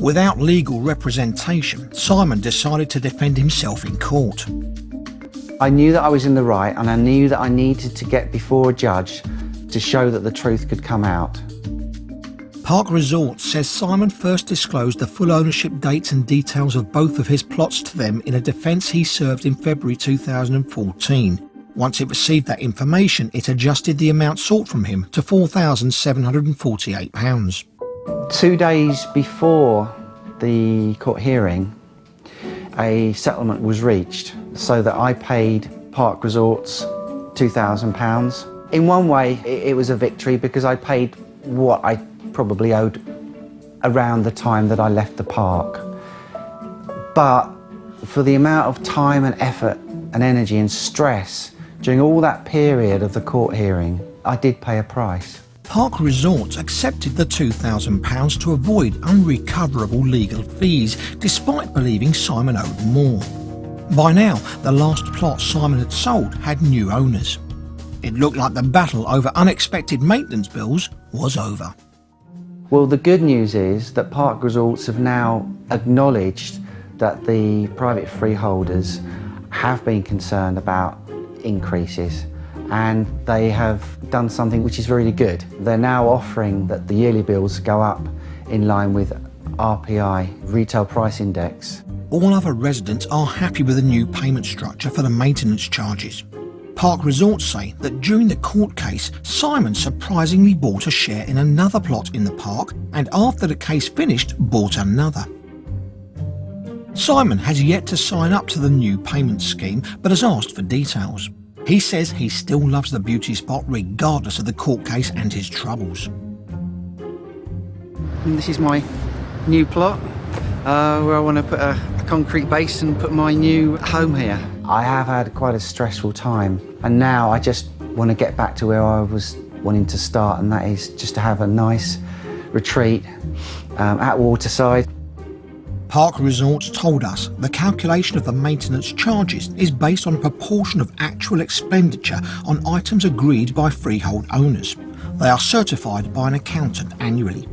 Without legal representation, Simon decided to defend himself in court. I knew that I was in the right, and I knew that I needed to get before a judge to show that the truth could come out. Park Resorts says Simon first disclosed the full ownership dates and details of both of his plots to them in a defence he served in February 2014. Once it received that information, it adjusted the amount sought from him to £4,748. 2 days before the court hearing, a settlement was reached so that I paid Park Resorts £2,000. In one way, it was a victory because I paid what I probably owed around the time that I left the park. But for the amount of time and effort and energy and stress during all that period of the court hearing, I did pay a price. Park Resorts accepted the £2,000 to avoid unrecoverable legal fees, despite believing Simon owed more. By now, the last plot Simon had sold had new owners. It looked like the battle over unexpected maintenance bills was over. Well, the good news is that Park Resorts have now acknowledged that the private freeholders have been concerned about increases, and they have done something which is really good. They're now offering that the yearly bills go up in line with RPI, Retail Price Index. All other residents are happy with the new payment structure for the maintenance charges. Park Resorts say that during the court case, Simon surprisingly bought a share in another plot in the park, and after the case finished, bought another. Simon has yet to sign up to the new payment scheme, but has asked for details. He says he still loves the beauty spot regardless of the court case and his troubles. And this is my new plot, where I want to put a concrete base and put my new home here. I have had quite a stressful time, and now I just want to get back to where I was wanting to start, and that is just to have a nice retreat at waterside. Park Resorts told us the calculation of the maintenance charges is based on a proportion of actual expenditure on items agreed by freehold owners. They are certified by an accountant annually.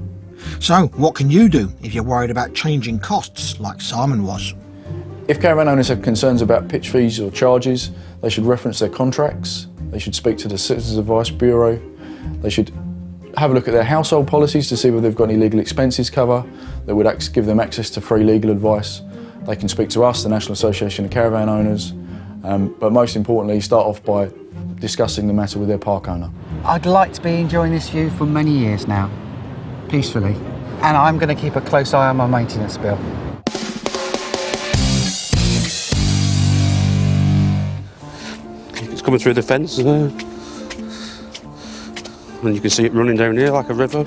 So what can you do if you're worried about changing costs like Simon was? If caravan owners have concerns about pitch fees or charges, they should reference their contracts, they should speak to the Citizens Advice Bureau, they should have a look at their household policies to see whether they've got any legal expenses cover that would give them access to free legal advice. They can speak to us, the National Association of Caravan Owners, but most importantly, start off by discussing the matter with their park owner. I'd like to be enjoying this view for many years now, peacefully, and I'm going to keep a close eye on my maintenance bill. It's coming through the fence, and you can see it running down here like a river.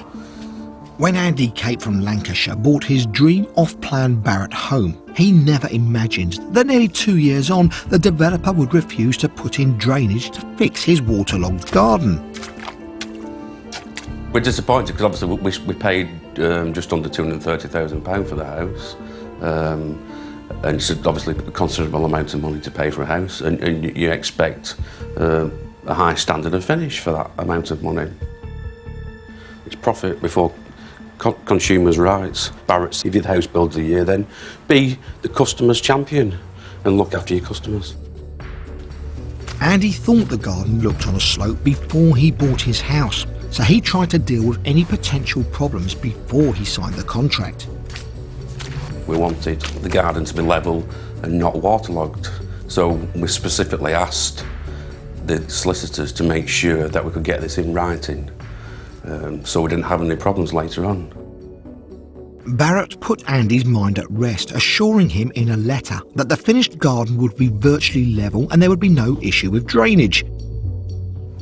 When Andy Cape from Lancashire bought his dream off-plan Barratt home, he never imagined that nearly 2 years on, the developer would refuse to put in drainage to fix his waterlogged garden. We're disappointed because obviously we paid just under £230,000 for the house. And it's obviously a considerable amount of money to pay for a house, and you expect a high standard of finish for that amount of money. It's profit before consumers' rights. Barratt's, if you're the house builder of the year, then be the customer's champion and look after your customers. Andy thought the garden looked on a slope before he bought his house, so he tried to deal with any potential problems before he signed the contract. We wanted the garden to be level and not waterlogged, so we specifically asked the solicitors to make sure that we could get this in writing, so we didn't have any problems later on. Barratt put Andy's mind at rest, assuring him in a letter that the finished garden would be virtually level and there would be no issue with drainage.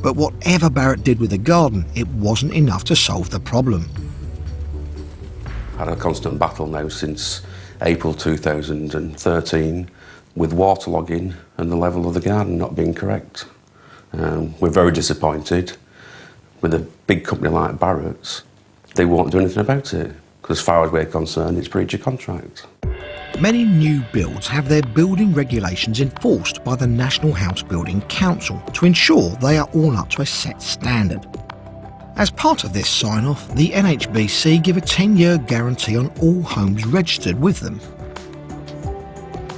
But whatever Barratt did with the garden, it wasn't enough to solve the problem. Had a constant battle now since April 2013 with waterlogging and the level of the garden not being correct. We're very disappointed with a big company like Barratt's. They won't do anything about it because as far as we're concerned it's breach of contract. Many new builds have their building regulations enforced by the National House Building Council to ensure they are all up to a set standard. As part of this sign-off, the NHBC give a 10-year guarantee on all homes registered with them.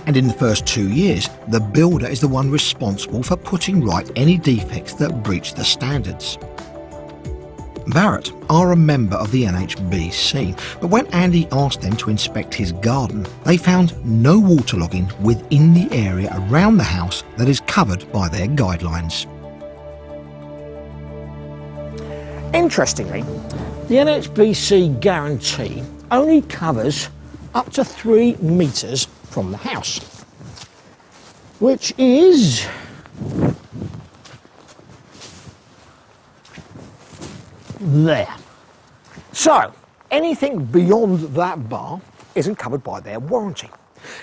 And in the first 2 years, the builder is the one responsible for putting right any defects that breach the standards. Barratt are a member of the NHBC, but when Andy asked them to inspect his garden, they found no waterlogging within the area around the house that is covered by their guidelines. Interestingly, the NHBC guarantee only covers up to 3 metres from the house, which is there. So, anything beyond that bar isn't covered by their warranty.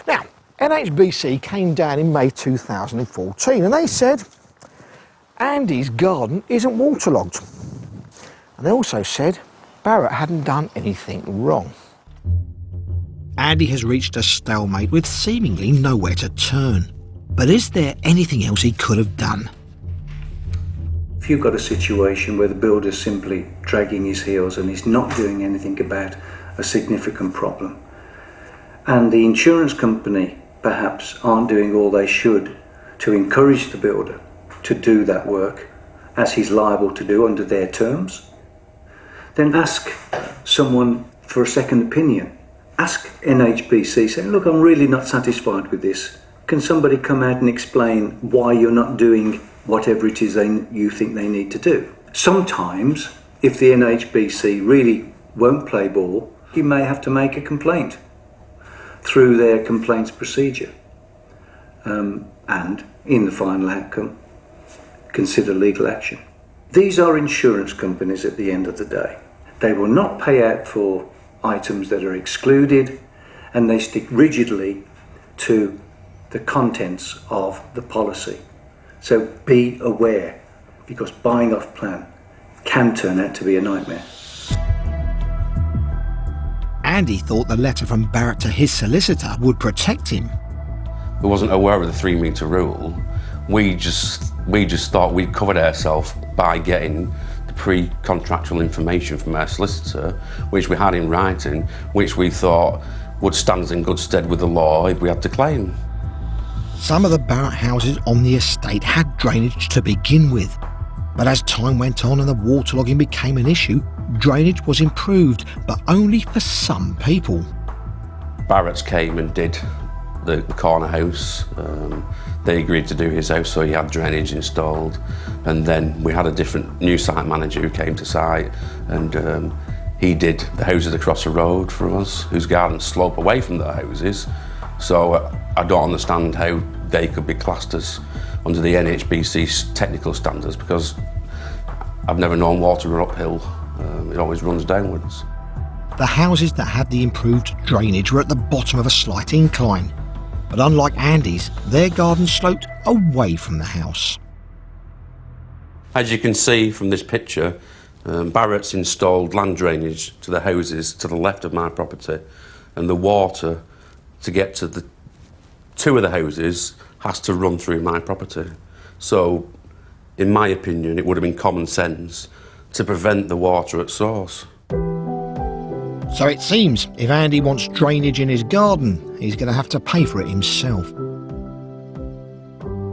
Now, NHBC came down in May 2014 and they said Andy's garden isn't waterlogged. And they also said Barratt hadn't done anything wrong. Andy has reached a stalemate with seemingly nowhere to turn. But is there anything else he could have done? If you've got a situation where the builder's simply dragging his heels and he's not doing anything about a significant problem, and the insurance company perhaps aren't doing all they should to encourage the builder to do that work as he's liable to do under their terms, then ask someone for a second opinion. Ask NHBC, say, look, I'm really not satisfied with this. Can somebody come out and explain why you're not doing whatever it is you think they need to do? Sometimes, if the NHBC really won't play ball, you may have to make a complaint through their complaints procedure. And, in the final outcome, consider legal action. These are insurance companies at the end of the day. They will not pay out for items that are excluded, and they stick rigidly to the contents of the policy. So be aware, because buying off plan can turn out to be a nightmare. Andy thought the letter from Barratt to his solicitor would protect him. We wasn't aware of the 3 metre rule. We just thought we'd covered ourselves by getting the pre-contractual information from our solicitor, which we had in writing, which we thought would stand us in good stead with the law if we had to claim. Some of the Barratt houses on the estate had drainage to begin with, but as time went on and the waterlogging became an issue, drainage was improved, but only for some people. Barratt's came and did the corner house. They agreed to do his house, so he had drainage installed. And then we had a different new site manager who came to site, and he did the houses across the road for us, whose gardens slope away from the houses. So I don't understand how they could be classed as under the NHBC's technical standards, because I've never known water run uphill. It always runs downwards. The houses that had the improved drainage were at the bottom of a slight incline, but unlike Andy's, their garden sloped away from the house. As you can see from this picture, Barratt's installed land drainage to the houses to the left of my property, and the water to get to the 2 of the houses has to run through my property. So, in my opinion, it would have been common sense to prevent the water at source. So it seems if Andy wants drainage in his garden, he's going to have to pay for it himself.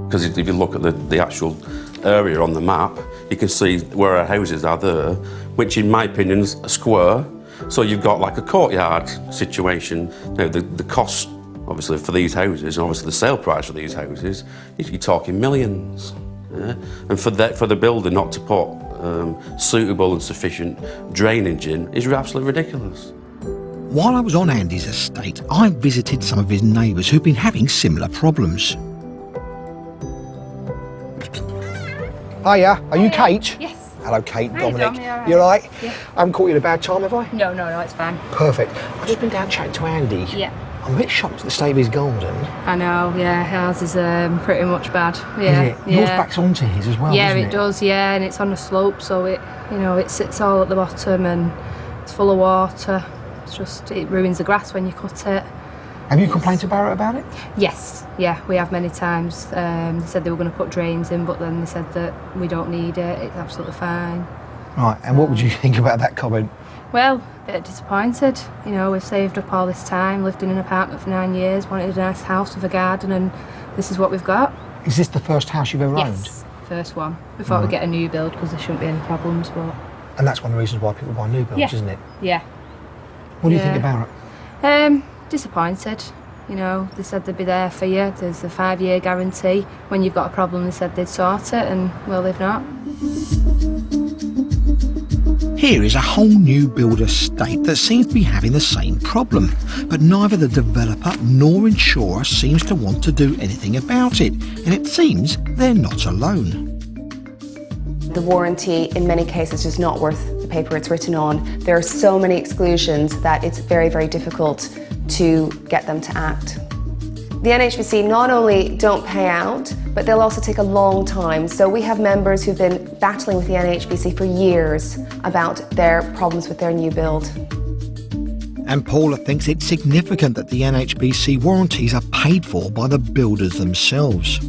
Because if you look at the actual area on the map, you can see where our houses are there, which in my opinion is a square. So you've got like a courtyard situation. Now the cost, obviously, for these houses, and obviously the sale price for these houses, you're talking millions. Yeah? And for the builder not to put suitable and sufficient drainage in is absolutely ridiculous. While I was on Andy's estate, I visited some of his neighbours who've been having similar problems. Hiya, are you Kate? Yes. Hello Kate, Hi, Dominic. Dom, you all right? You alright? Yeah. I haven't caught you at a bad time, have I? No, it's fine. Perfect. I've just been down chatting to Andy. Yeah. I'm a bit shocked at the state of his garden. I know, yeah, ours is pretty much bad. Yeah, Is it? Yours backs onto his as well, yeah, doesn't it does, yeah, and it's on a slope, so it sits all at the bottom and it's full of water. It's just, it ruins the grass when you cut it. Have you complained to Barratt about it? Yes, yeah, we have many times. They said they were going to put drains in, but then they said that we don't need it, it's absolutely fine. Right, and what would you think about that comment? Well, a bit disappointed. You know, we've saved up all this time, lived in an apartment for 9 years, wanted a nice house with a garden, and this is what we've got. Is this the first house you've ever owned? Yes, first one. We thought we'd get a new build because there shouldn't be any problems, but... And that's one of the reasons why people buy new builds, isn't it? Yeah. What do you think about it? Disappointed. You know, they said they'd be there for you. There's a 5-year guarantee. When you've got a problem, they said they'd sort it, and, well, they've not. Here is a whole new build estate that seems to be having the same problem, but neither the developer nor insurer seems to want to do anything about it, and it seems they're not alone. The warranty in many cases is not worth the paper it's written on. There are so many exclusions that it's very, very difficult to get them to act. The NHBC not only don't pay out, but they'll also take a long time. So we have members who've been battling with the NHBC for years about their problems with their new build. And Paula thinks it's significant that the NHBC warranties are paid for by the builders themselves.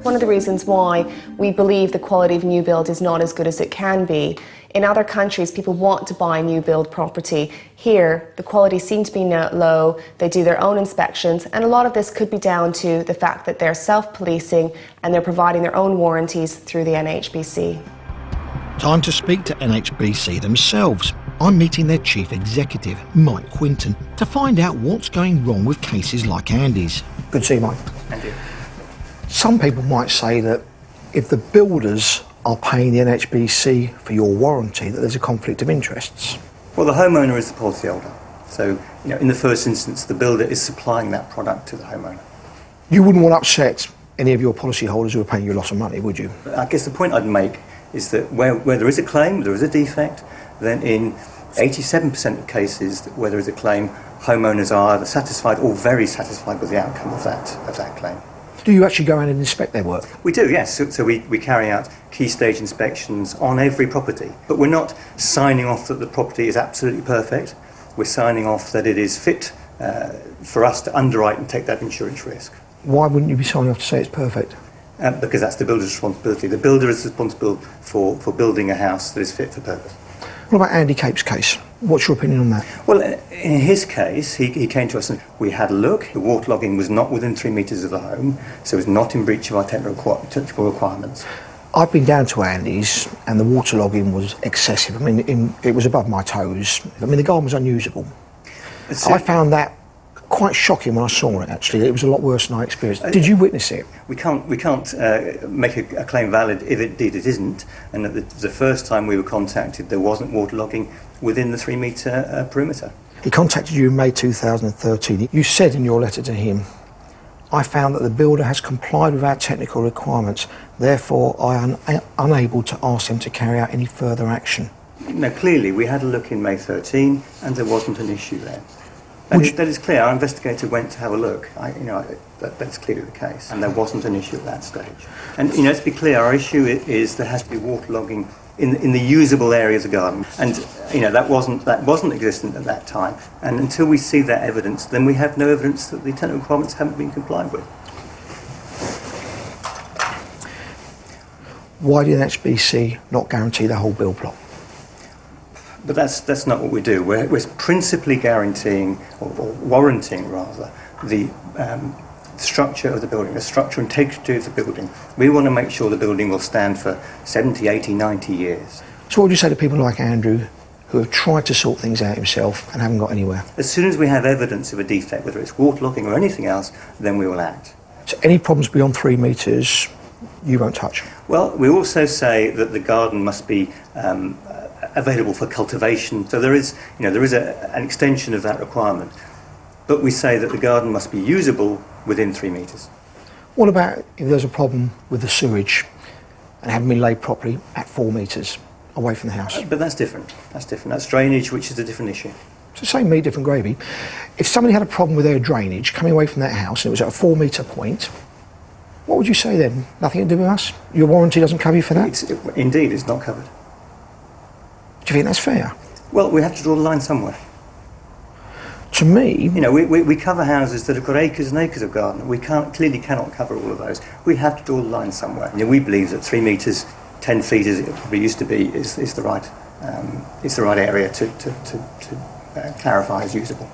One of the reasons why we believe the quality of new build is not as good as it can be. In other countries, people want to buy new build property. Here, the quality seems to be low. They do their own inspections, and a lot of this could be down to the fact that they're self-policing and they're providing their own warranties through the NHBC. Time to speak to NHBC themselves. I'm meeting their chief executive, Mike Quinton, to find out what's going wrong with cases like Andy's. Good to see you, Mike. Thank you. Some people might say that if the builders are paying the NHBC for your warranty, that there's a conflict of interests. Well, the homeowner is the policyholder. So, you know, in the first instance, the builder is supplying that product to the homeowner. You wouldn't want to upset any of your policyholders who are paying you a lot of money, would you? I guess the point I'd make is that where there is a claim, there is a defect, then in 87% of cases where there is a claim, homeowners are either satisfied or very satisfied with the outcome of that claim. Do you actually go around and inspect their work? We do, yes. So we carry out key stage inspections on every property. But we're not signing off that the property is absolutely perfect. We're signing off that it is fit for us to underwrite and take that insurance risk. Why wouldn't you be signing off to say it's perfect? Because that's the builder's responsibility. The builder is responsible for building a house that is fit for purpose. What about Andy Cape's case? What's your opinion on that? Well, in his case, he came to us and we had a look. The waterlogging was not within 3 metres of the home, so it was not in breach of our technical requirements. I've been down to Andy's and the waterlogging was excessive. I mean, it was above my toes. I mean, the garden was unusable. I found that quite shocking when I saw it, actually. It was a lot worse than I experienced. Did you witness it? We can't make a claim valid if indeed it isn't. And the first time we were contacted, there wasn't waterlogging within the 3 metre perimeter. He contacted you in May 2013. You said in your letter to him, I found that the builder has complied with our technical requirements, therefore I am unable to ask him to carry out any further action. Now, clearly, we had a look in May 13 and there wasn't an issue there. That is clear. Our investigator went to have a look. That's clearly the case, and there wasn't an issue at that stage. And let's be clear, our issue is there has to be waterlogging in the usable areas of the garden, and that wasn't existent at that time. And until we see that evidence, then we have no evidence that the technical requirements haven't been complied with. Why did NHBC not guarantee the whole build plot? But that's not what we do. We're principally guaranteeing, or warranting rather, the structure of the building, the structure and integrity of the building. We want to make sure the building will stand for 70, 80, 90 years. So what would you say to people like Andrew who have tried to sort things out himself and haven't got anywhere? As soon as we have evidence of a defect, whether it's waterlogging or anything else, then we will act. So any problems beyond 3 metres, you won't touch? Well, we also say that the garden must be available for cultivation. So there is an extension of that requirement. But we say that the garden must be usable within 3 metres. What about if there's a problem with the sewage and haven't been laid properly at 4 metres away from the house? But that's different. That's drainage, which is a different issue. It's the same meat, different gravy. If somebody had a problem with their drainage coming away from that house and it was at a 4 metre point, what would you say then? Nothing to do with us? Your warranty doesn't cover you for that? Indeed, it's not covered. Do you think that's fair? Well, we have to draw the line somewhere. To me... we cover houses that have got acres and acres of garden. We clearly cannot cover all of those. We have to draw the line somewhere. We believe that 3 metres 10 feet as it probably used to be is the right area to clarify as usable.